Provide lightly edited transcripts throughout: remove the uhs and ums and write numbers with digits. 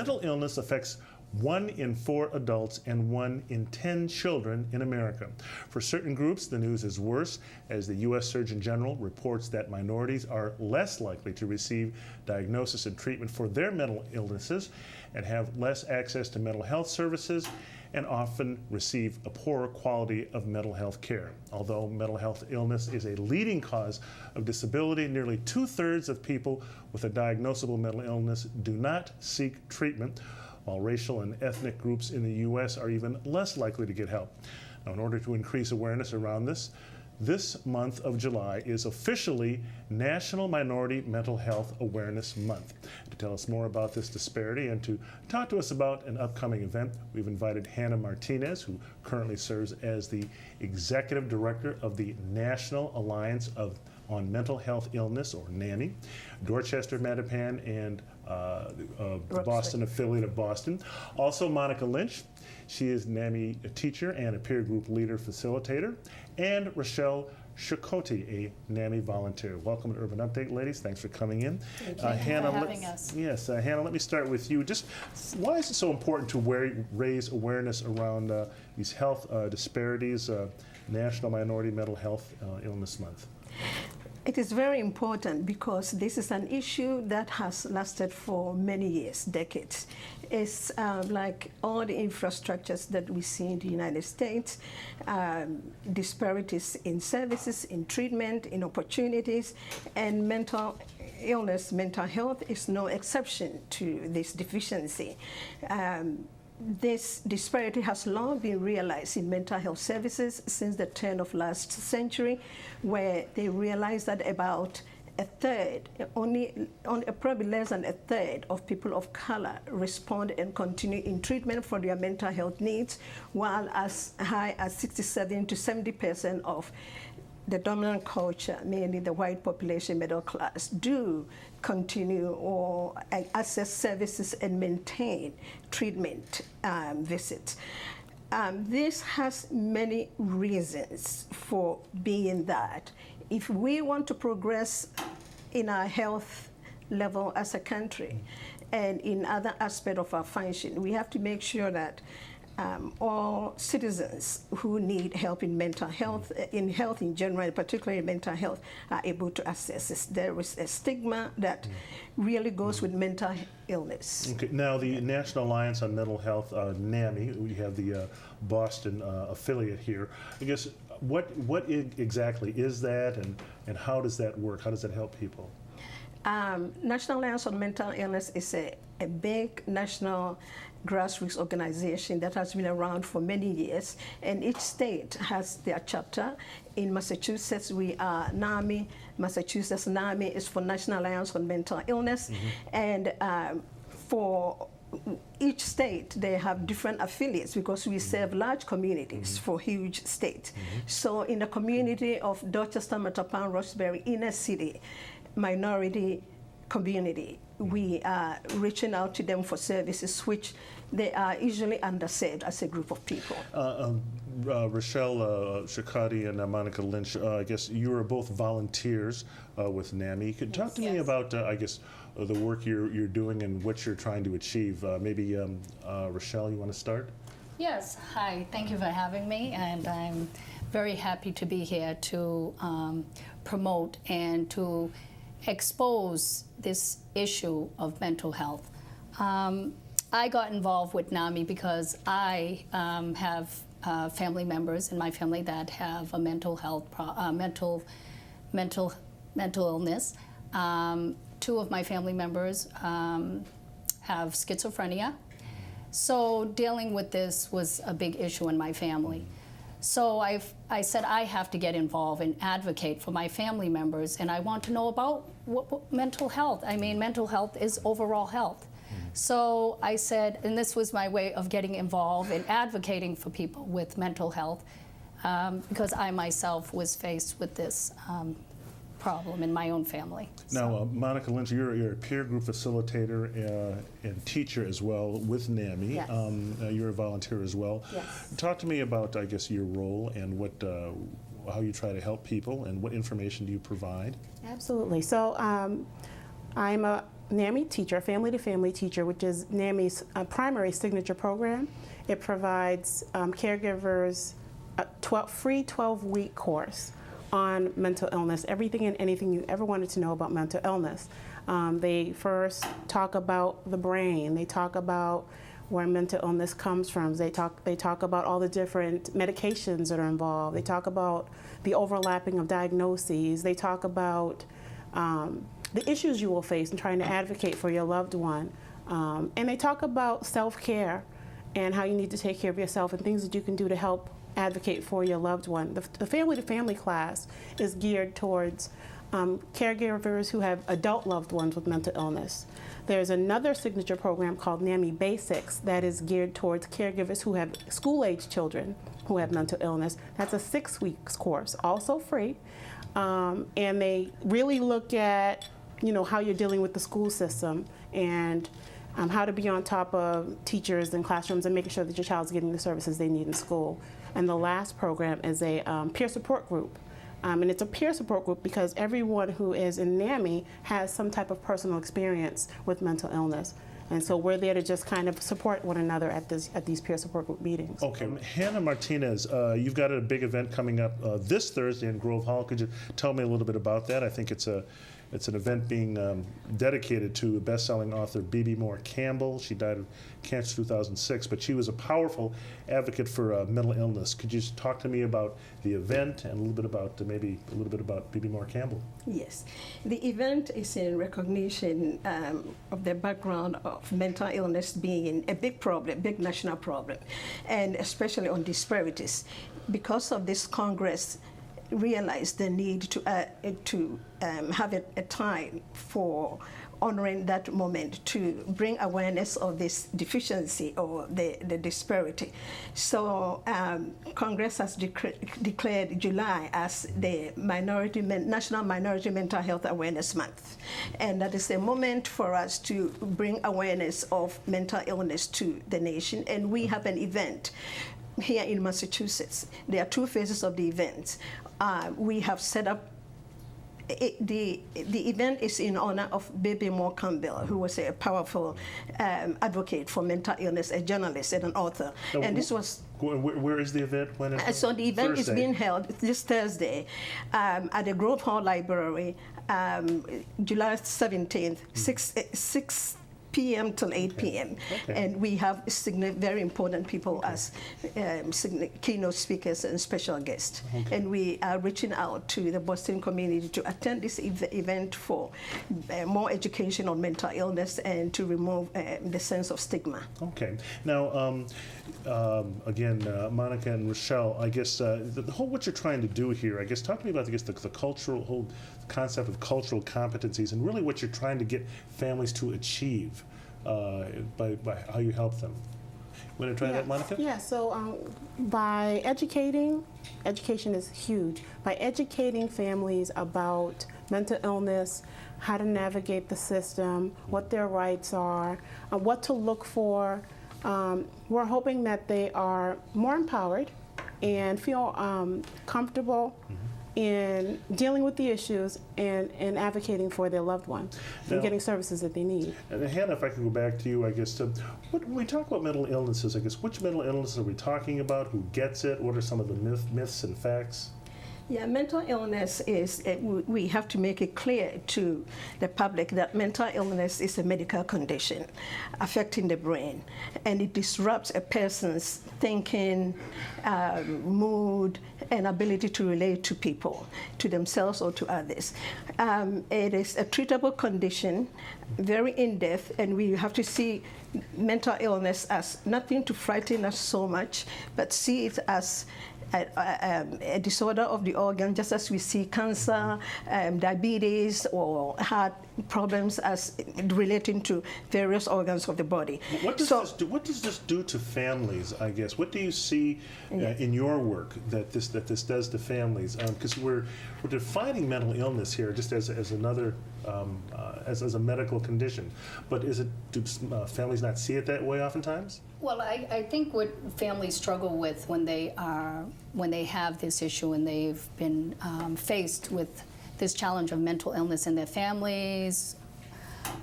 mental illness affects 1 in 4 adults and 1 in 10 children in America. For certain groups, the news is worse, as the U.S. Surgeon General reports that minorities are less likely to receive diagnosis and treatment for their mental illnesses and have less access to mental health services and often receive a poorer quality of mental health care. Although mental health illness is a leading cause of disability, nearly 2/3 of people with a diagnosable mental illness do not seek treatment, while racial and ethnic groups in the U.S. are even less likely to get help. Now, in order to increase awareness around this month of July is officially National Minority Mental Health Awareness Month. To tell us more about this disparity and to talk to us about an upcoming event, we've invited Hannah Martinez, who currently serves as the Executive Director of the National Alliance on Mental Health Illness, or NAMI, Dorchester, Mattapan, and the Boston affiliate of Boston. Also, Monica Lynch. She is NAMI teacher and a peer group leader facilitator. And Rochelle Shokoti, a NAMI volunteer. Welcome to Urban Update, ladies. Thanks for coming in. Thank you Hannah, for having us. Yes, Hannah, let me start with you. Just why is it so important to raise awareness around these health disparities, National Minority Mental Health Illness Month? It is very important because this is an issue that has lasted for many years, decades. It's like all the infrastructures that we see in the United States, disparities in services, in treatment, in opportunities, and mental illness, mental health is no exception to this deficiency. This disparity has long been realized in mental health services since the turn of last century, where they realized that about a third, probably less than a third of people of color respond and continue in treatment for their mental health needs, while as high as 67 to 70% of the dominant culture, mainly the white population, middle class, do continue or access services and maintain treatment visits. This has many reasons for being that. If we want to progress in our health level as a country and in other aspects of our function, we have to make sure that all citizens who need help in mental health, in health in general, particularly mental health, are able to access this. There is a stigma that really goes with mental illness. Okay. Now, the National Alliance on Mental Health, NAMI, we have the Boston affiliate here. I guess, what exactly is that, and how does that work? How does that help people? National Alliance on Mental Illness is a big national grassroots organization that has been around for many years, and each state has their chapter. In Massachusetts, we are NAMI. Massachusetts NAMI is for National Alliance on Mental Illness, and for each state, they have different affiliates because we serve large communities for huge states. So in the community of Dorchester, Mattapan, Roxbury, inner city, minority community, we are reaching out to them for services which they are usually underserved as a group of people. Rochelle Shokoti and Monica Lynch, I guess you are both volunteers with NAMI. Could talk to me about, I guess, the work you're doing and what you're trying to achieve. Maybe Rochelle, you want to start? Yes, hi, thank you for having me, and I'm very happy to be here to promote and to expose this issue of mental health. I got involved with NAMI because I have family members in my family that have a mental health mental illness. 2 of my family members have schizophrenia. So dealing with this was a big issue in my family. So I said I have to get involved and advocate for my family members, and I want to know about what mental health. I mean, mental health is overall health. So I said, and this was my way of getting involved and advocating for people with mental health, because I myself was faced with this problem in my own family. Now, Monica Lynch, you're a peer group facilitator and teacher as well with NAMI. Yes. You're a volunteer as well. Yes. Talk to me about, I guess, your role and what, how you try to help people and what information do you provide? Absolutely. So I'm a NAMI teacher, family to family teacher, which is NAMI's primary signature program. It provides caregivers a free 12-week course on mental illness, everything and anything you ever wanted to know about mental illness. They first talk about the brain. They talk about where mental illness comes from. They talk about all the different medications that are involved. They talk about the overlapping of diagnoses. They talk about the issues you will face in trying to advocate for your loved one. And they talk about self-care and how you need to take care of yourself and things that you can do to help advocate for your loved one. The family-to-family class is geared towards caregivers who have adult loved ones with mental illness. There's another signature program called NAMI Basics that is geared towards caregivers who have school-age children who have mental illness. That's a 6-week course, also free. And they really look at, how you're dealing with the school system and how to be on top of teachers and classrooms and making sure that your child's getting the services they need in school. And the last program is a peer support group. And it's a peer support group because everyone who is in NAMI has some type of personal experience with mental illness. And so we're there to just kind of support one another at these peer support group meetings. Okay, Hannah Martinez, you've got a big event coming up this Thursday in Grove Hall. Could you tell me a little bit about that? I think it's an event being dedicated to best-selling author B.B. Moore Campbell. She died of cancer in 2006, but she was a powerful advocate for mental illness. Could you just talk to me about the event and a little bit about B.B. Moore Campbell? Yes. The event is in recognition of the background of mental illness being a big problem, big national problem, and especially on disparities. Because of this, Congress realized the need to have a time for honoring that moment to bring awareness of this deficiency or the disparity. So Congress has declared July as the National Minority Mental Health Awareness Month. And that is a moment for us to bring awareness of mental illness to the nation. And we have an event here in Massachusetts. There are 2 phases of the event. We have set up the event is in honor of B.B. Moore Campbell, who was a powerful advocate for mental illness, a journalist and an author. And this was. Where is the event? When so the event Thursday. Is being held this Thursday at the Grove Hall Library, July 17th, 6 p.m. till 8 p.m. Okay. And we have very important people as keynote speakers and special guests. Okay. And we are reaching out to the Boston community to attend this event for more education on mental illness and to remove the sense of stigma. Okay. Now, again, Monica and Rochelle, I guess the whole what you're trying to do here, I guess, talk to me about the cultural whole concept of cultural competencies and really what you're trying to get families to achieve by how you help them. Want to try that, Monica? Yeah, so by education is huge. By educating families about mental illness, how to navigate the system, what their rights are, what to look for, we're hoping that they are more empowered and feel comfortable in dealing with the issues and advocating for their loved one and getting services that they need. And Hannah, if I can go back to you, I guess, when we talk about mental illnesses, I guess, which mental illnesses are we talking about? Who gets it? What are some of the myths and facts? Yeah, mental illness is, we have to make it clear to the public that mental illness is a medical condition affecting the brain, and it disrupts a person's thinking, mood, and ability to relate to people, to themselves or to others. It is a treatable condition, very in-depth, and we have to see mental illness as nothing to frighten us so much, but see it as a disorder of the organ, just as we see cancer, diabetes, or heart problems as relating to various organs of the body. What does this do to families, I guess? What do you see in your work that this does to families? Because we're defining mental illness here just as another as a medical condition, but do families not see it that way oftentimes? Well, I think what families struggle with when they have this issue and they've been faced with this challenge of mental illness in their families,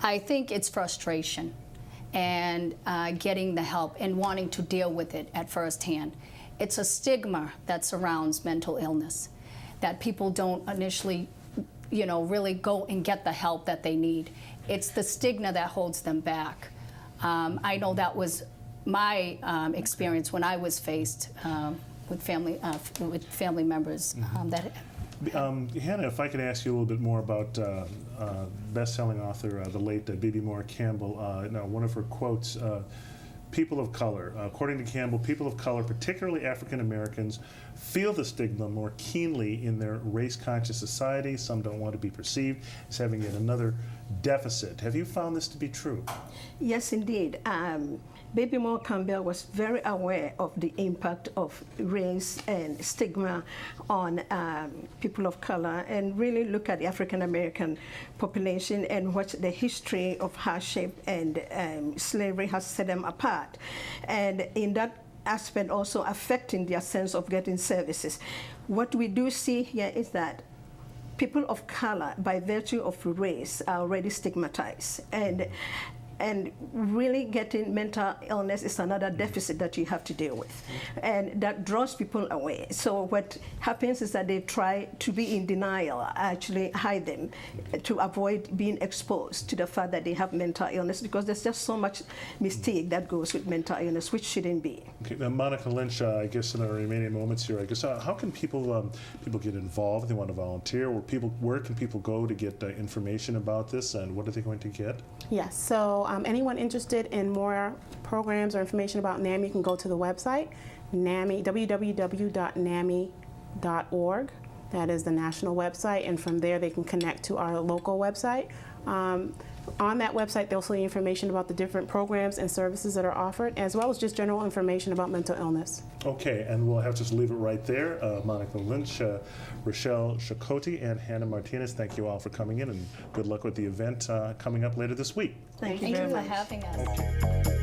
I think it's frustration and getting the help and wanting to deal with it at first hand. It's a stigma that surrounds mental illness, that people don't initially, really go and get the help that they need. It's the stigma that holds them back. I know that was my experience when I was faced with family members that. Hannah, if I could ask you a little bit more about best-selling author, the late Bibi Moore Campbell. One of her quotes, people of color. According to Campbell, people of color, particularly African Americans, feel the stigma more keenly in their race-conscious society. Some don't want to be perceived as having yet another deficit. Have you found this to be true? Yes, indeed. Bibi Moore Campbell was very aware of the impact of race and stigma on people of color, and really look at the African American population and what the history of hardship and slavery has set them apart. And in that aspect also affecting their sense of getting services. What we do see here is that people of color, by virtue of race, are already stigmatized. And really getting mental illness is another deficit that you have to deal with. And that draws people away. So what happens is that they try to be in denial, actually hide them, to avoid being exposed to the fact that they have mental illness, because there's just so much mystique that goes with mental illness, which shouldn't be. Okay, now Monica Lynch, I guess in our remaining moments here, how can people get involved if they want to volunteer? Where can people go to get information about this, and what are they going to get? Yes, so anyone interested in more programs or information about NAMI can go to the website, www.nami.org. That is the national website, and from there they can connect to our local website. On that website, they'll see information about the different programs and services that are offered, as well as just general information about mental illness. Okay, and we'll have to just leave it right there. Monica Lynch, Rochelle Shokoti, and Hannah Martinez, thank you all for coming in, and good luck with the event coming up later this week. Thank you very much. Thank you for having us.